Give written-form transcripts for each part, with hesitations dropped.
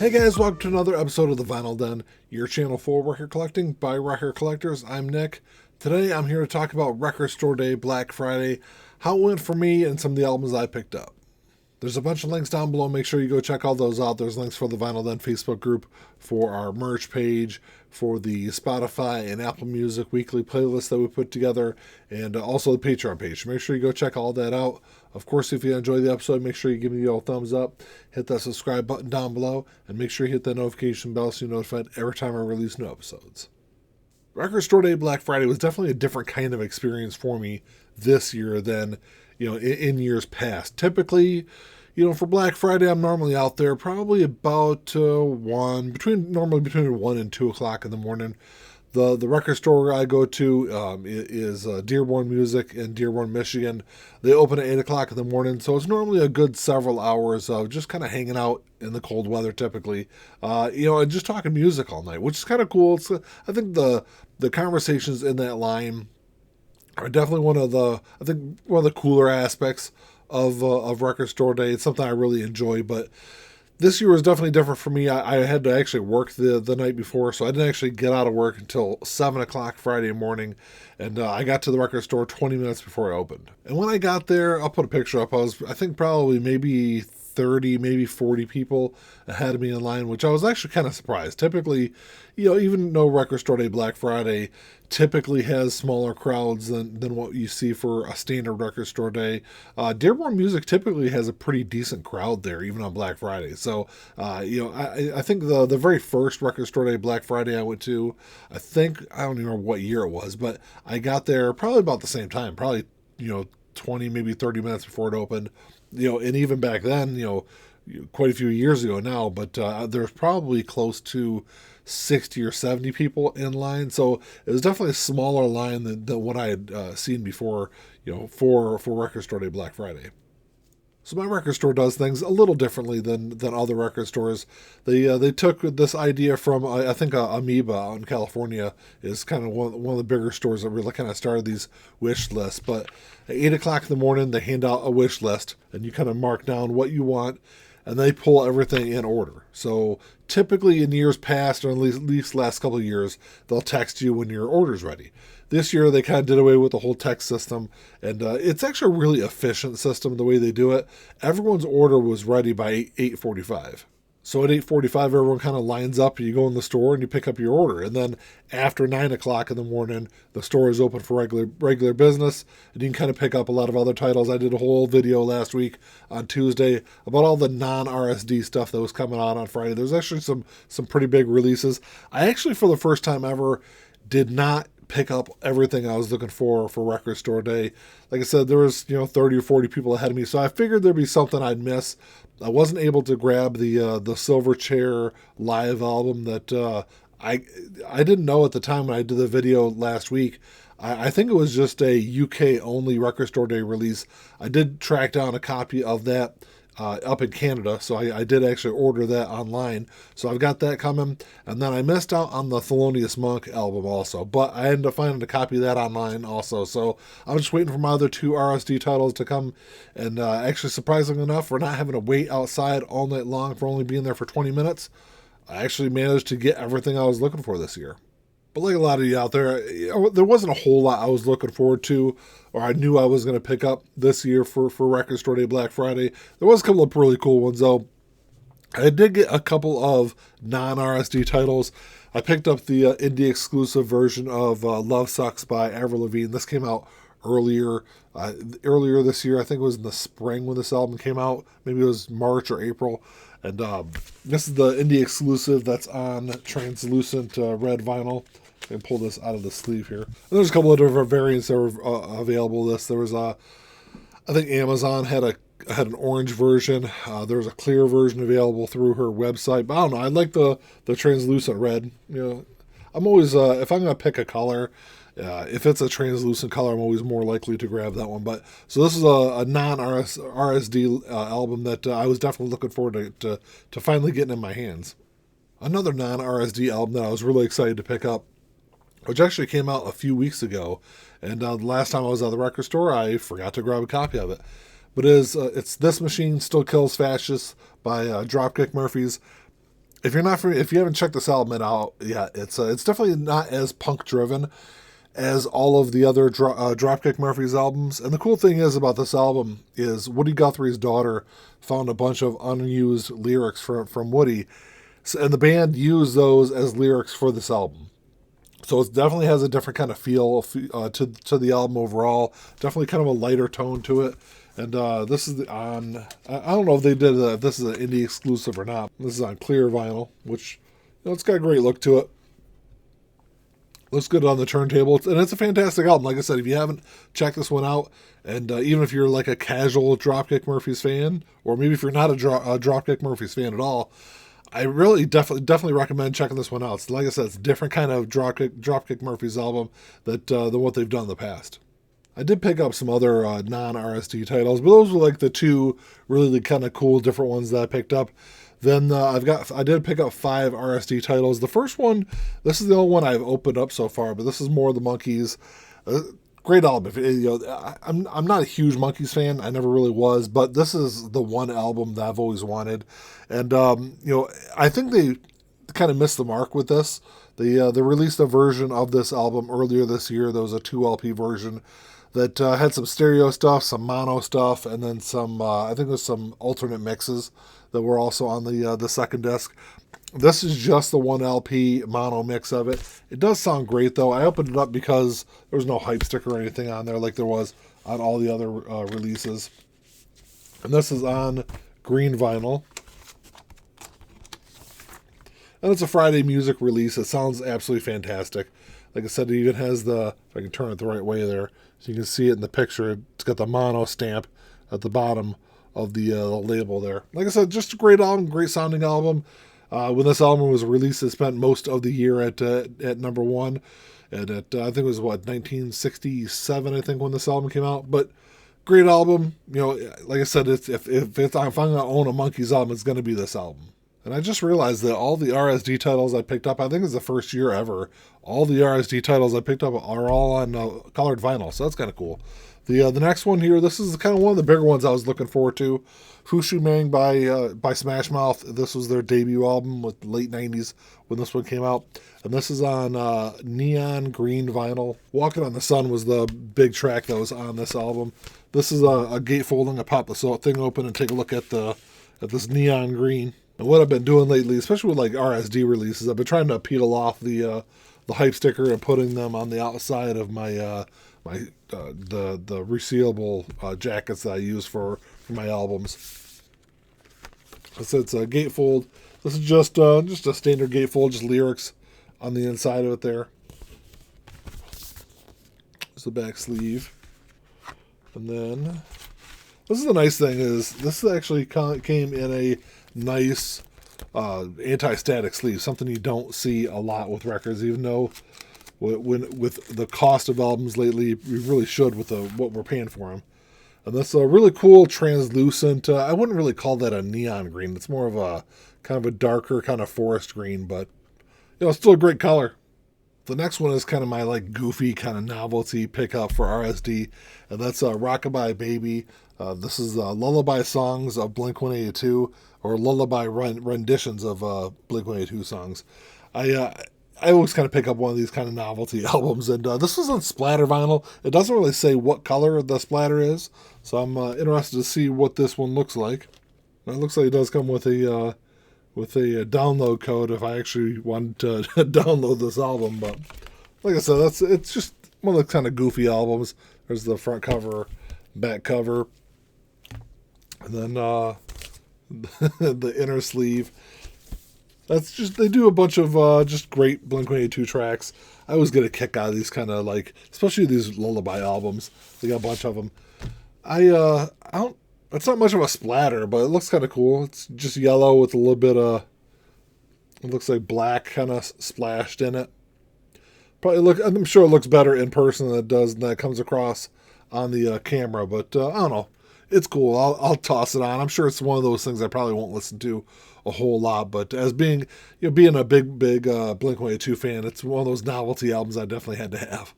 Hey guys, welcome to another episode of the Vinyl Den, your channel for record collecting by record collectors. I'm Nick. Today I'm here to talk about Record Store Day, Black Friday, how it went for me, and some of the albums I picked up. There's a bunch of links down below. Make sure you go check all those out. There's links for the Vinyl Den Facebook group, for our merch page, for the Spotify and Apple Music weekly playlist that we put together, and also the Patreon page. Make sure you go check all that out. Of course, if you enjoy the episode, make sure you give me a thumbs up, hit that subscribe button down below, and make sure you hit that notification bell so you're notified every time I release new episodes. Record Store Day Black Friday was definitely a different kind of experience for me this year than, in years past. Typically, for Black Friday, I'm normally out there probably about between 1 and 2 o'clock in the morning. The record store I go to is Dearborn Music in Dearborn, Michigan. They open at 8 o'clock in the morning, so it's normally a good several hours of just kind of hanging out in the cold weather typically, and just talking music all night, which is kind of cool. I think the conversations in that line are definitely one of the cooler aspects of Record Store Day. It's something I really enjoy, but this year was definitely different for me. I had to actually work the night before, so I didn't actually get out of work until 7 o'clock Friday morning, and I got to the record store 20 minutes before I opened. And when I got there, I'll put a picture up. I think probably maybe 30, maybe 40 people ahead of me in line, which I was actually kind of surprised. Typically, even though Record Store Day Black Friday typically has smaller crowds than what you see for a standard record store day, Dearborn Music typically has a pretty decent crowd there, even on Black Friday. So, I think the very first Record Store Day Black Friday I went to, I don't even remember what year it was, but I got there probably about the same time, probably, 20, maybe 30 minutes before it opened. And even back then, quite a few years ago now, but there's probably close to 60 or 70 people in line. So it was definitely a smaller line than what I had seen before, for Record Store Day Black Friday. So my record store does things a little differently than other record stores. They took this idea from, I think, Amoeba out in California is kind of one of the bigger stores that really kind of started these wish lists. But at 8 o'clock in the morning, they hand out a wish list, and you kind of mark down what you want, and they pull everything in order. So typically in years past, or at least last couple of years, they'll text you when your order's ready. This year, they kind of did away with the whole text system, and it's actually a really efficient system the way they do it. Everyone's order was ready by 8:45. So at 8:45, everyone kind of lines up, and you go in the store and you pick up your order. And then after 9 o'clock in the morning, the store is open for regular business, and you can kind of pick up a lot of other titles. I did a whole video last week on Tuesday about all the non-RSD stuff that was coming out on Friday. There's actually some pretty big releases. I actually, for the first time ever, did not pick up everything I was looking for Record Store Day. Like I said, there was 30 or 40 people ahead of me, so I figured there'd be something I'd miss. I wasn't able to grab the Silverchair live album that I didn't know at the time when I did the video last week. I think it was just a UK only Record Store Day release. I did track down a copy of that up in Canada, so I did actually order that online. So I've got that coming, and then I missed out on the Thelonious Monk album also, but I ended up finding a copy of that online also. So I'm just waiting for my other two RSD titles to come, and actually, surprisingly enough, for not having to wait outside all night long, for only being there for 20 minutes, I actually managed to get everything I was looking for this year. But like a lot of you out there, there wasn't a whole lot I was looking forward to, or I knew I was going to pick up this year for Record Store Day Black Friday. There was a couple of really cool ones, though. I did get a couple of non-RSD titles. I picked up the indie exclusive version of Love Sucks by Avril Lavigne. This came out earlier this year. I think it was in the spring when this album came out. Maybe it was March or April. And this is the indie exclusive that's on translucent red vinyl. And pull this out of the sleeve here. And there's a couple of different variants that were available. There was I think Amazon had an orange version. There was a clear version available through her website. But I don't know. I like the translucent red. I'm always if I'm gonna pick a color, if it's a translucent color, I'm always more likely to grab that one. But so this is a non-RSD album that I was definitely looking forward to finally getting in my hands. Another non-RSD album that I was really excited to pick up, which actually came out a few weeks ago, and the last time I was at the record store, I forgot to grab a copy of it. But it's This Machine Still Kills Fascists by Dropkick Murphys. if you haven't checked this album out yet, it's definitely not as punk driven as all of the other Dropkick Murphys albums. And the cool thing is about this album is Woody Guthrie's daughter found a bunch of unused lyrics from Woody, and the band used those as lyrics for this album. So it definitely has a different kind of feel to the album overall. Definitely kind of a lighter tone to it. And this is on, I don't know if they did if this is an indie exclusive or not. This is on clear vinyl, which, it's got a great look to it. Looks good on the turntable, and it's a fantastic album. Like I said, if you haven't checked this one out, and even if you're like a casual Dropkick Murphys fan, or maybe if you're not a Dropkick Murphys fan at all, I really definitely recommend checking this one out. It's, like I said, it's a different kind of Dropkick Murphys album than what they've done in the past. I did pick up some other non-RSD titles, but those were like the two really kind of cool different ones that I picked up. Then I did pick up 5 RSD titles. The first one, this is the only one I've opened up so far, but this is more of the Monkees. Great album. I'm not a huge Monkees fan. I never really was, but this is the one album that I've always wanted. And I think they kind of missed the mark with this. They released a version of this album earlier this year. There was a 2 LP version that had some stereo stuff, some mono stuff, and then some, I think there's some alternate mixes that were also on the second disc. This is just the 1 LP mono mix of it. It does sound great, though. I opened it up because there was no hype sticker or anything on there like there was on all the other releases. And this is on green vinyl. And it's a Friday music release. It sounds absolutely fantastic. Like I said, it even has if I can turn it the right way there, so you can see it in the picture. It's got the mono stamp at the bottom of the label there. Like I said, just a great album, great sounding album. When this album was released, it spent most of the year at number 1. And I think it was, 1967, I think, when this album came out. But great album. Like I said, if I'm going to own a Monkees album, it's going to be this album. And I just realized that all the RSD titles I picked up, I think it's the first year ever, all the RSD titles I picked up are all on colored vinyl, so that's kind of cool. The next one here, this is kind of one of the bigger ones I was looking forward to. Fushu Mang by Smash Mouth. This was their debut album with late 90s when this one came out. And this is on neon green vinyl. Walking on the Sun was the big track that was on this album. This is a gatefold. I'm going to pop this thing open and take a look at this neon green. And what I've been doing lately, especially with like RSD releases, I've been trying to peel off the hype sticker and putting them on the outside of my the resealable jackets that I use for my albums. So it's a gatefold. This is just a standard gatefold, just lyrics on the inside of it there. It's the back sleeve, and then this is the nice thing is this actually came in a nice anti-static sleeve, something you don't see a lot with records, even though with the cost of albums lately, we really should with what we're paying for them. And that's a really cool translucent, I wouldn't really call that a neon green. It's more of a kind of a darker kind of forest green, but it's still a great color. The next one is kind of my like goofy kind of novelty pickup for RSD, and that's Rockabye Baby. This is lullaby songs of Blink-182, or lullaby renditions of Blink-182 songs. I always kind of pick up one of these kind of novelty albums, and this was on splatter vinyl. It doesn't really say what color the splatter is, so I'm interested to see what this one looks like. And it looks like it does come with a download code if I actually wanted to download this album. But like I said, it's just one of the kind of goofy albums. There's the front cover, back cover, and then the inner sleeve. That's just, they do a bunch of just great Blink-182 tracks. I always get a kick out of these kind of like, especially these lullaby albums. They got a bunch of them. I don't. It's not much of a splatter, but it looks kind of cool. It's just yellow with a little bit of, it looks like black kind of splashed in it. I'm sure it looks better in person than it does, than it comes across on the camera. But I don't know. It's cool. I'll toss it on. I'm sure it's one of those things I probably won't listen to a whole lot, but as being a big Blink-182 fan, it's one of those novelty albums I definitely had to have.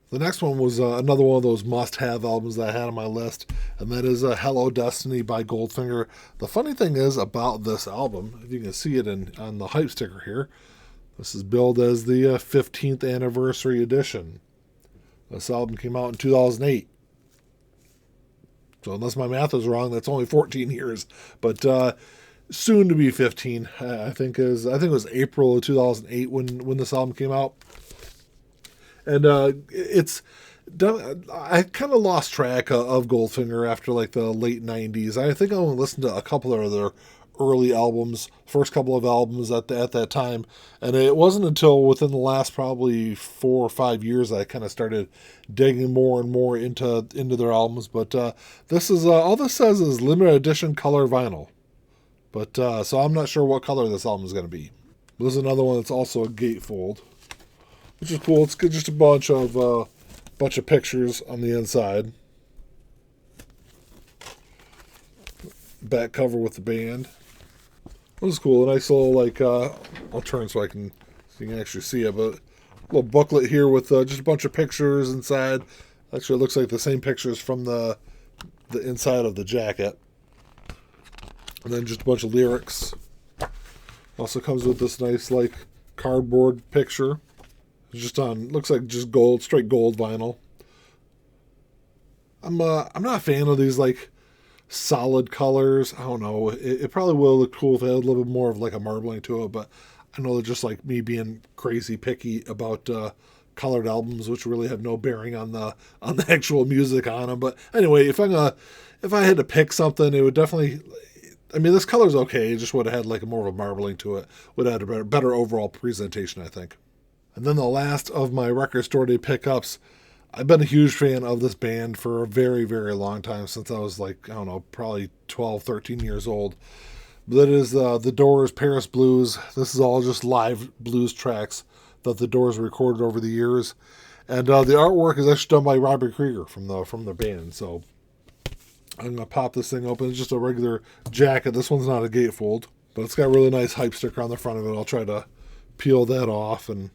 The next one was another one of those must-have albums that I had on my list, and that is Hello Destiny by Goldfinger. The funny thing is about this album, if you can see it on the hype sticker here, this is billed as the 15th anniversary edition. This album came out in 2008. So unless my math is wrong, that's only 14 years. But soon to be 15, I think it was April of 2008 when this album came out. And I kind of lost track of Goldfinger after like the late 90s. I think I only listened to a couple of their early albums, first couple of albums at that time. And it wasn't until within the last probably 4 or 5 years that I kind of started digging more and more into their albums. But this is all this says is limited edition color vinyl. But so I'm not sure what color this album is going to be. This is another one that's also a gatefold, which is cool. It's just a bunch of pictures on the inside. Back cover with the band. This is cool. A nice little I'll turn so you can actually see it. But a little booklet here with just a bunch of pictures inside. Actually, it looks like the same pictures from the inside of the jacket. And then just a bunch of lyrics. Also comes with this nice cardboard picture. Just looks like just gold, straight gold vinyl. I'm not a fan of these solid colors. I don't know. It probably will look cool if it had a little bit more of a marbling to it, but I know they're just me being crazy picky about colored albums, which really have no bearing on the actual music on them. But anyway, if I had to pick something, it would definitely. I mean, this color's okay. It just would have had more of a marbling to it. Would have had a better overall presentation, I think. And then the last of my record store day pickups. I've been a huge fan of this band for a very, very long time, since I was probably 12, 13 years old. That is The Doors' Paris Blues. This is all just live blues tracks that The Doors recorded over the years. And the artwork is actually done by Robert Krieger from the band. So I'm going to pop this thing open. It's just a regular jacket. This one's not a gatefold, but it's got a really nice hype sticker on the front of it. I'll try to peel that off and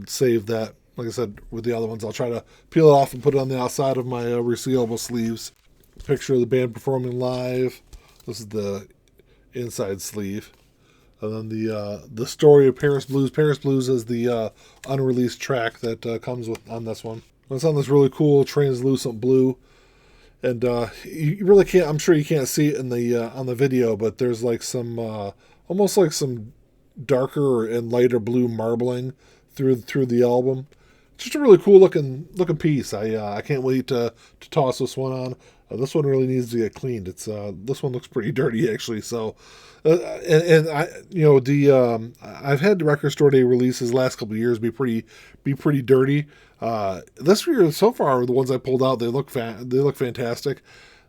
save that. Like I said, with the other ones, I'll try to peel it off and put it on the outside of my resealable sleeves. Picture of the band performing live. This is the inside sleeve. And then the story of Paris Blues. Paris Blues is the unreleased track that comes on this one. It's on this really cool translucent blue. And you really can't, I'm sure you can't see it in the on the video, but there's some almost some darker and lighter blue marbling through the album. Just a really cool looking piece. I can't wait to toss this one on. This one really needs to get cleaned. This one looks pretty dirty actually. So, and I I've had the record store day releases last couple of years be pretty dirty. This year so far, the ones I pulled out, they look fantastic.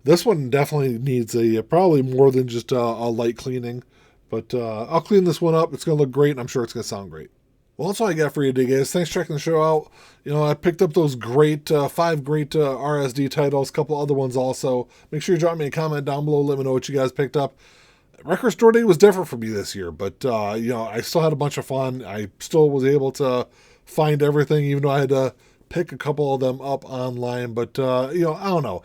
This one definitely needs probably more than just a light cleaning. But I'll clean this one up. It's gonna look great, and I'm sure it's gonna sound great. Well, that's all I got for you today, guys. Thanks for checking the show out. I picked up those 5 great RSD titles, a couple other ones also. Make sure you drop me a comment down below. Let me know what you guys picked up. Record store day was different for me this year, but I still had a bunch of fun. I still was able to find everything, even though I had to pick a couple of them up online. But I don't know.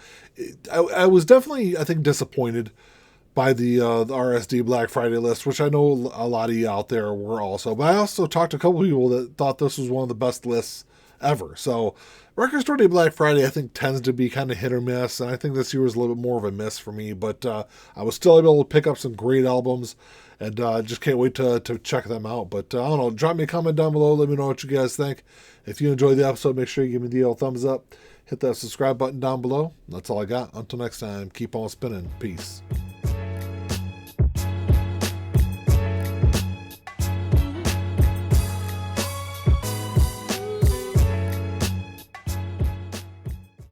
I was definitely, I think, disappointed by the RSD Black Friday list, which I know a lot of you out there were also. But I also talked to a couple people that thought this was one of the best lists ever. So Record Store Day Black Friday, I think, tends to be kind of hit or miss, and I think this year was a little bit more of a miss for me. But I was still able to pick up some great albums, and just can't wait to check them out. But I don't know, drop me a comment down below. Let me know what you guys think. If you enjoyed the episode, make sure you give me the old thumbs up. Hit that subscribe button down below. That's all I got. Until next time, keep on spinning. Peace.